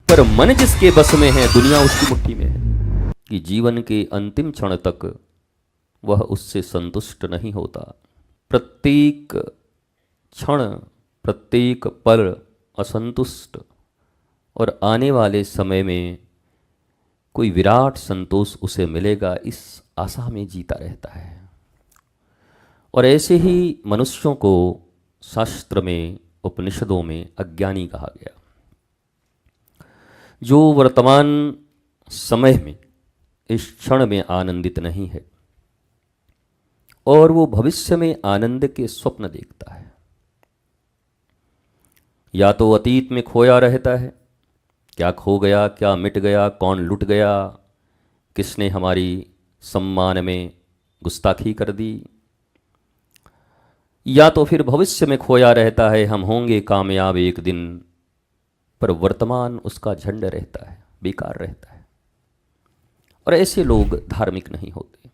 पर मन जिसके बस में है दुनिया उसकी मुट्ठी में है, कि जीवन के अंतिम क्षण तक वह उससे संतुष्ट नहीं होता। प्रत्येक क्षण प्रत्येक पल असंतुष्ट और आने वाले समय में कोई विराट संतोष उसे मिलेगा इस आशा में जीता रहता है। और ऐसे ही मनुष्यों को शास्त्र में उपनिषदों में अज्ञानी कहा गया, जो वर्तमान समय में इस क्षण में आनंदित नहीं है और वो भविष्य में आनंद के स्वप्न देखता है। या तो अतीत में खोया रहता है, क्या खो गया, क्या मिट गया, कौन लुट गया, किसने हमारी सम्मान में गुस्ताखी कर दी। या तो फिर भविष्य में खोया रहता है, हम होंगे कामयाब एक दिन, पर वर्तमान उसका झंड रहता है, बेकार रहता है। और ऐसे लोग धार्मिक नहीं होते।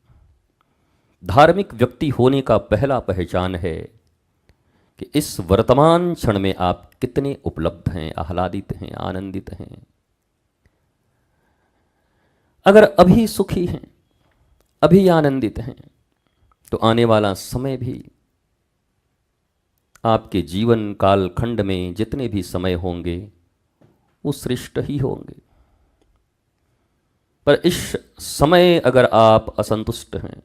धार्मिक व्यक्ति होने का पहला पहचान है कि इस वर्तमान क्षण में आप कितने उपलब्ध हैं, आह्लादित हैं, आनंदित हैं। अगर अभी सुखी हैं, अभी आनंदित हैं, तो आने वाला समय भी, आपके जीवन काल खंड में जितने भी समय होंगे वो श्रेष्ठ ही होंगे। पर इस समय अगर आप असंतुष्ट हैं,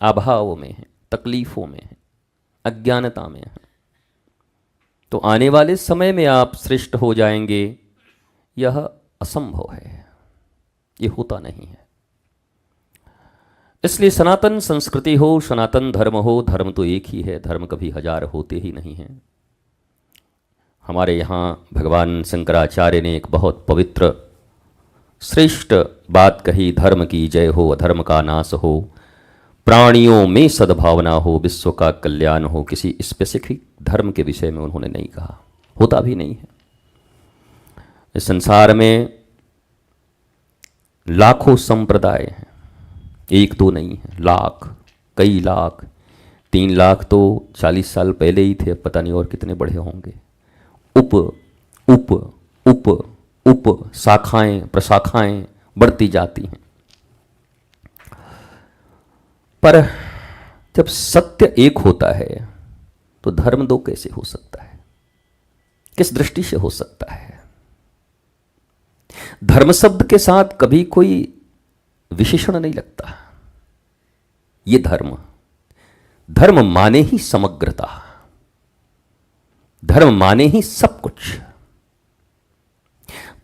अभाव में हैं, तकलीफों में हैं, अज्ञानता में हैं, तो आने वाले समय में आप श्रेष्ठ हो जाएंगे, यह असंभव है, ये होता नहीं है। इसलिए सनातन संस्कृति हो, सनातन धर्म हो, धर्म तो एक ही है, धर्म कभी हजार होते ही नहीं हैं। हमारे यहाँ भगवान शंकराचार्य ने एक बहुत पवित्र श्रेष्ठ बात कही, धर्म की जय हो, अधर्म का नाश हो, प्राणियों में सद्भावना हो, विश्व का कल्याण हो। किसी स्पेसिफिक धर्म के विषय में उन्होंने नहीं कहा, होता भी नहीं है। इस संसार में लाखों संप्रदाय हैं, एक दो नहीं है, लाख, कई लाख। 3 लाख तो 40 साल पहले ही थे, अब पता नहीं और कितने बढ़े होंगे। उप उप उप उप शाखाएं प्रशाखाएं बढ़ती जाती हैं। पर जब सत्य एक होता है तो धर्म दो कैसे हो सकता है, किस दृष्टि से हो सकता है? धर्म शब्द के साथ कभी कोई विशेषण नहीं लगता। ये धर्म माने ही समग्रता, धर्म माने ही सब कुछ।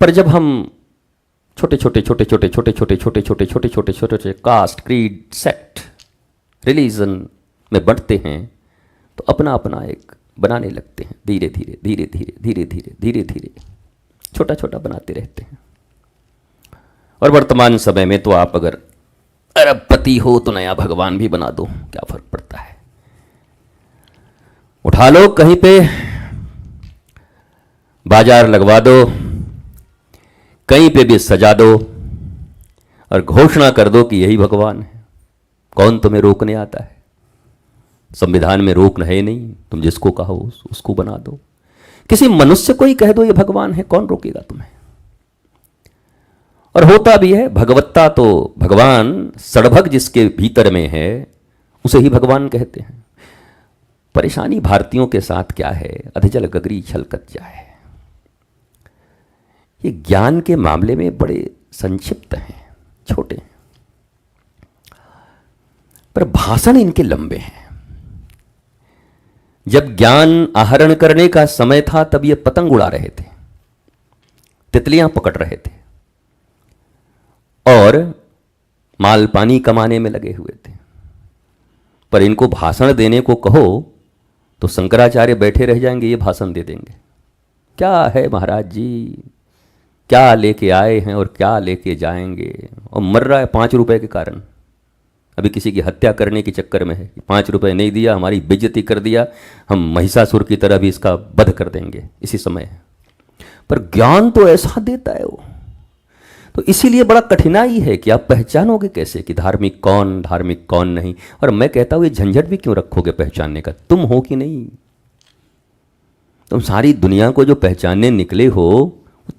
पर जब हम छोटे छोटे छोटे छोटे छोटे छोटे छोटे छोटे छोटे छोटे छोटे छोटे कास्ट, क्रीड, सेक्ट, रिलीजन में बढ़ते हैं तो अपना अपना एक बनाने लगते हैं। धीरे धीरे धीरे धीरे धीरे धीरे धीरे धीरे छोटा छोटा बनाते रहते हैं। और वर्तमान समय में तो आप अगर अरबपति हो तो नया भगवान भी बना दो, क्या फर्क पड़ता है? उठा लो कहीं पे, बाजार लगवा दो, कहीं पे भी सजा दो और घोषणा कर दो कि यही भगवान है। कौन तुम्हें रोकने आता है? संविधान में रोक है नहीं, तुम जिसको कहो उसको बना दो। किसी मनुष्य को ही कह दो ये भगवान है, कौन रोकेगा तुम्हें? और होता भी है। भगवत्ता तो भगवान सड़भग जिसके भीतर में है उसे ही भगवान कहते हैं। परेशानी भारतीयों के साथ क्या है? अधजल गगरी छलकत जाए। ये ज्ञान के मामले में बड़े संक्षिप्त हैं, छोटे हैं, पर भाषण इनके लंबे हैं। जब ज्ञान आहरण करने का समय था तब ये पतंग उड़ा रहे थे, तितलियां पकड़ रहे थे और माल पानी कमाने में लगे हुए थे। पर इनको भाषण देने को कहो तो शंकराचार्य बैठे रह जाएंगे, ये भाषण दे देंगे। क्या है महाराज जी, क्या लेके आए हैं और क्या लेके जाएंगे? और मर रहा है 5 रुपए के कारण। अभी किसी की हत्या करने के चक्कर में है, 5 रुपए नहीं दिया, हमारी बेइज्जती कर दिया, हम महिषासुर की तरह भी इसका वध कर देंगे, इसी समय है। पर ज्ञान तो ऐसा देता है वो। तो इसीलिए बड़ा कठिनाई है कि आप पहचानोगे कैसे कि धार्मिक कौन नहीं। और मैं कहता हूं ये झंझट भी क्यों रखोगे पहचानने का? तुम हो कि नहीं? तुम सारी दुनिया को जो पहचानने निकले हो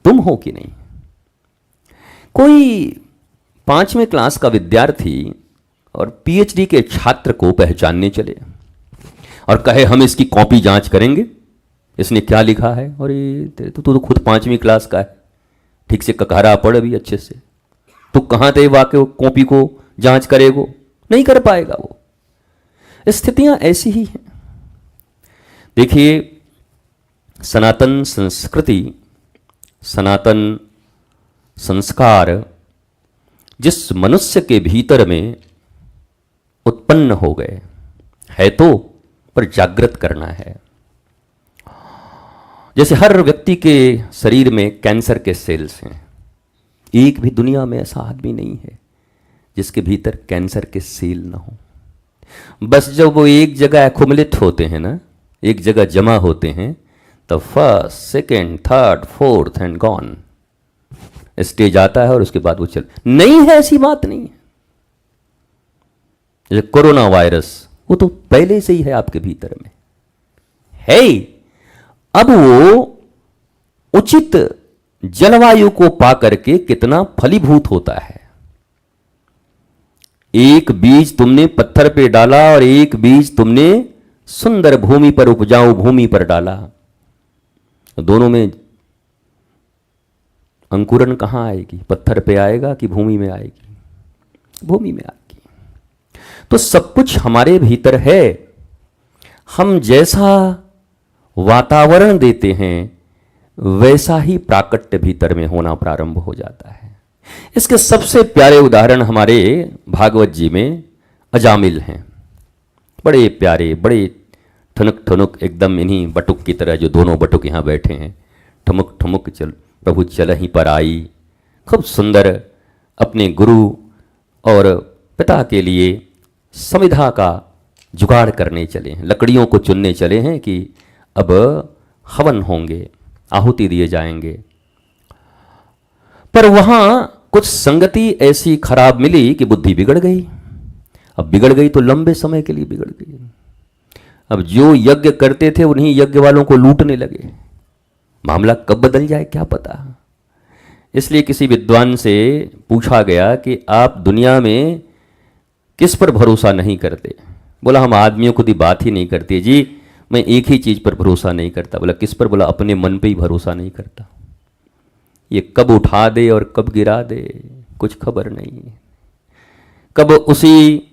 तुम हो कि नहीं। कोई 5वीं क्लास का विद्यार्थी और पीएचडी के छात्र को पहचानने चले और कहे हम इसकी कॉपी जांच करेंगे, इसने क्या लिखा है। और ये तू तो खुद 5वीं क्लास का है, ठीक से ककारा पढ़ भी अच्छे से, तो कहाँ थे वाकई कॉपी को जांच करेगो, नहीं कर पाएगा वो। स्थितियां ऐसी ही हैं। देखिए, सनातन संस्कृति, सनातन संस्कार जिस मनुष्य के भीतर में उत्पन्न हो गए है तो पर जागृत करना है। जैसे हर व्यक्ति के शरीर में कैंसर के सेल्स हैं, एक भी दुनिया में ऐसा आदमी नहीं है जिसके भीतर कैंसर के सेल ना हो। बस जब वो एक जगह एक्युमुलेट होते हैं ना, एक जगह जमा होते हैं, तो first, second, third, fourth and gone stage आता है और उसके बाद वो चल नहीं है, ऐसी बात नहीं है। जैसे कोरोना वायरस, वो तो पहले से ही है आपके भीतर में है। अब वो उचित जलवायु को पाकर के कितना फलीभूत होता है। एक बीज तुमने पत्थर पे डाला और एक बीज तुमने सुंदर भूमि पर, उपजाऊ भूमि पर डाला, दोनों में अंकुरण कहां आएगी? पत्थर पे आएगा कि भूमि में आएगी? भूमि में आएगी। तो सब कुछ हमारे भीतर है। हम जैसा वातावरण देते हैं वैसा ही प्राकट्य भीतर में होना प्रारंभ हो जाता है। इसके सबसे प्यारे उदाहरण हमारे भागवत जी में अजामिल हैं। बड़े प्यारे, बड़े ठुनुक ठुनुक एकदम इन्हीं बटुक की तरह, जो दोनों बटुक यहाँ बैठे हैं, ठुमुक ठुमुक चल प्रभु चल ही पर आई। खूब सुंदर अपने गुरु और पिता के लिए समिधा का जुगाड़ करने चले हैं, लकड़ियों को चुनने चले हैं कि अब हवन होंगे, आहुति दिए जाएंगे। पर वहां कुछ संगति ऐसी खराब मिली कि बुद्धि बिगड़ गई। अब बिगड़ गई तो लंबे समय के लिए बिगड़ गई। अब जो यज्ञ करते थे उन्हीं यज्ञ वालों को लूटने लगे। मामला कब बदल जाए क्या पता। इसलिए किसी विद्वान से पूछा गया कि आप दुनिया में किस पर भरोसा नहीं करते? बोला हम आदमियों को दी बात ही नहीं करती जी, मैं एक ही चीज पर भरोसा नहीं करता। बोला किस पर? बोला अपने मन पे ही भरोसा नहीं करता। ये कब उठा दे और कब गिरा दे कुछ खबर नहीं। कब उसी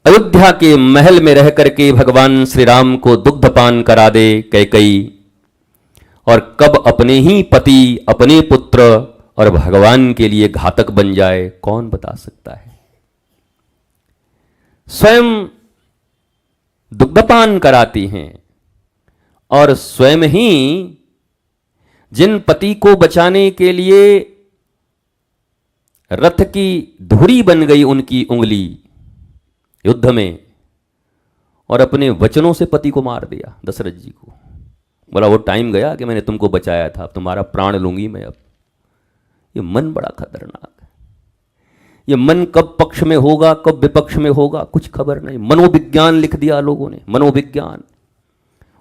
अयोध्या के महल में रह करके भगवान श्री राम को दुग्धपान करा दे कैकई, और कब अपने ही पति, अपने पुत्र और भगवान के लिए घातक बन जाए, कौन बता सकता है। स्वयं दुग्धपान कराती हैं और स्वयं ही जिन पति को बचाने के लिए रथ की धुरी बन गई उनकी उंगली युद्ध में, और अपने वचनों से पति को मार दिया, दशरथ जी को। बोला वो टाइम गया कि मैंने तुमको बचाया था, अब तुम्हारा प्राण लूंगी मैं अब। ये मन बड़ा खतरनाक है। ये मन कब पक्ष में होगा कब विपक्ष में होगा कुछ खबर नहीं। मनोविज्ञान लिख दिया लोगों ने, मनोविज्ञान।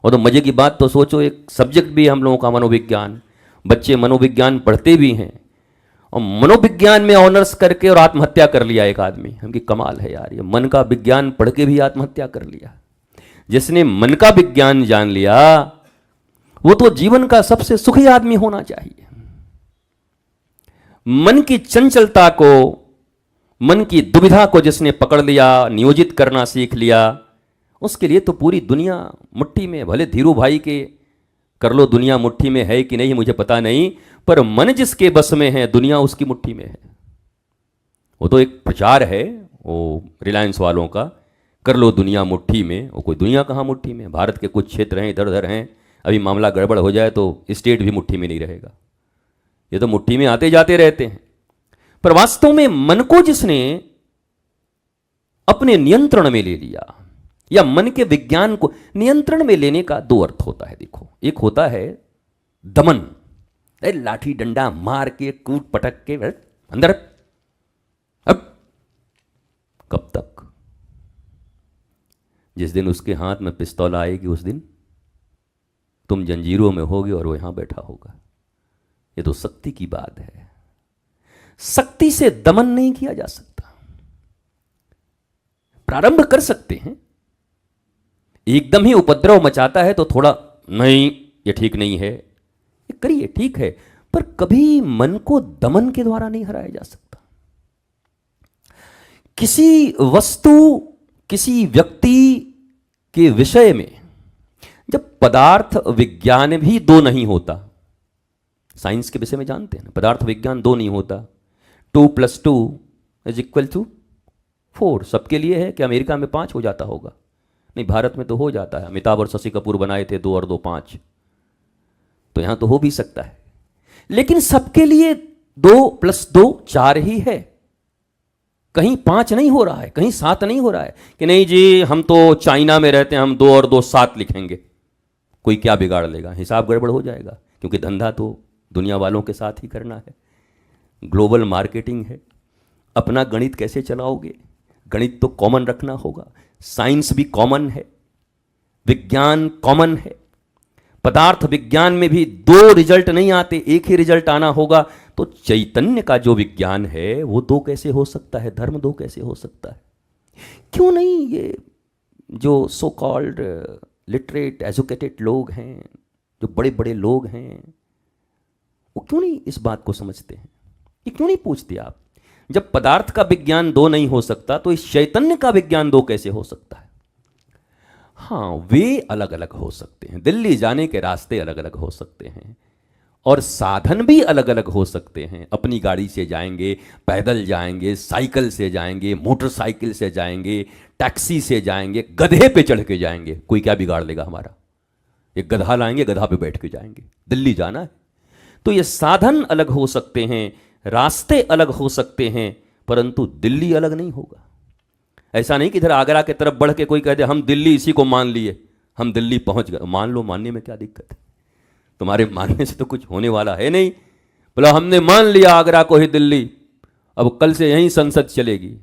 और तो मजे की बात तो सोचो, एक सब्जेक्ट भी हम लोगों का मनोविज्ञान, बच्चे मनोविज्ञान पढ़ते भी हैं, और मनोविज्ञान में ऑनर्स करके और आत्महत्या कर लिया एक आदमी। हम की कमाल है यार, ये मन का विज्ञान पढ़ के भी आत्महत्या कर लिया। जिसने मन का विज्ञान जान लिया वो तो जीवन का सबसे सुखी आदमी होना चाहिए। मन की चंचलता को, मन की दुविधा को जिसने पकड़ लिया, नियोजित करना सीख लिया, उसके लिए तो पूरी दुनिया मुट्ठी में। भले धीरू भाई के कर लो दुनिया मुट्ठी में है कि नहीं मुझे पता नहीं, पर मन जिसके बस में है दुनिया उसकी मुट्ठी में है। वो तो एक प्रचार है वो रिलायंस वालों का, कर लो दुनिया मुट्ठी में। वो कोई दुनिया कहाँ मुट्ठी में? भारत के कुछ क्षेत्र हैं इधर उधर हैं, अभी मामला गड़बड़ हो जाए तो स्टेट भी मुट्ठी में नहीं रहेगा। ये तो मुट्ठी में आते जाते रहते हैं। पर वास्तव में मन को जिसने अपने नियंत्रण में ले लिया, या मन के विज्ञान को नियंत्रण में लेने का दो अर्थ होता है। देखो, एक होता है दमन, लाठी डंडा मार के कूट पटक के अंदर, अब कब तक? जिस दिन उसके हाथ में पिस्तौल आएगी उस दिन तुम जंजीरों में होगे और वो यहां बैठा होगा। ये तो शक्ति की बात है। शक्ति से दमन नहीं किया जा सकता। प्रारंभ कर सकते हैं, एकदम ही उपद्रव मचाता है तो थोड़ा नहीं, ये ठीक नहीं है, ये करिए, ठीक है, पर कभी मन को दमन के द्वारा नहीं हराया जा सकता। किसी वस्तु, किसी व्यक्ति के विषय में जब पदार्थ विज्ञान भी दो नहीं होता, साइंस के विषय में जानते हैं ना, पदार्थ विज्ञान दो नहीं होता, 2 + 2 = 4 सबके लिए है कि अमेरिका में 5 हो जाता होगा? नहीं, भारत में तो हो जाता है। अमिताभ और शशि कपूर बनाए थे 2 और 2 5, तो यहां तो हो भी सकता है। लेकिन सबके लिए 2 + 2 4 ही है। कहीं 5 नहीं हो रहा है, कहीं 7 नहीं हो रहा है कि नहीं जी हम तो चाइना में रहते हैं, हम 2 और 2 7 लिखेंगे। कोई क्या बिगाड़ लेगा? हिसाब गड़बड़ हो जाएगा, क्योंकि धंधा तो दुनिया वालों के साथ ही करना है। ग्लोबल मार्केटिंग है। अपना गणित कैसे चलाओगे? गणित तो कॉमन रखना होगा। साइंस भी कॉमन है, विज्ञान कॉमन है। पदार्थ विज्ञान में भी 2 रिजल्ट नहीं आते, एक ही रिजल्ट आना होगा। तो चैतन्य का जो विज्ञान है वो 2 कैसे हो सकता है? धर्म 2 कैसे हो सकता है? क्यों नहीं ये जो सो कॉल्ड लिटरेट एजुकेटेड लोग हैं, जो बड़े बड़े लोग हैं, वो क्यों नहीं इस बात को समझते हैं? ये क्यों नहीं पूछते आप? जब पदार्थ का विज्ञान 2 नहीं हो सकता तो इस चैतन्य का विज्ञान 2 कैसे हो सकता है? हाँ, वे अलग अलग हो सकते हैं, दिल्ली जाने के रास्ते अलग अलग हो सकते हैं, और साधन भी अलग अलग हो सकते हैं। अपनी गाड़ी से जाएंगे, पैदल जाएंगे, साइकिल से जाएंगे, मोटरसाइकिल से जाएंगे, टैक्सी से जाएंगे, गधे पे चढ़ के जाएंगे, कोई क्या बिगाड़ लेगा हमारा? एक गधा लाएंगे, गधा पे बैठ के जाएंगे, दिल्ली जाना है। तो ये साधन अलग हो सकते हैं, रास्ते अलग हो सकते हैं, परंतु दिल्ली अलग नहीं होगा। ऐसा नहीं कि इधर आगरा की तरफ बढ़ के कोई कह दे हम दिल्ली इसी को मान लिए, हम दिल्ली पहुंच गए। मान लो, मानने में क्या दिक्कत है? तुम्हारे मानने से तो कुछ होने वाला है नहीं। बोला हमने मान लिया आगरा को ही दिल्ली, अब कल से यहीं संसद चलेगी।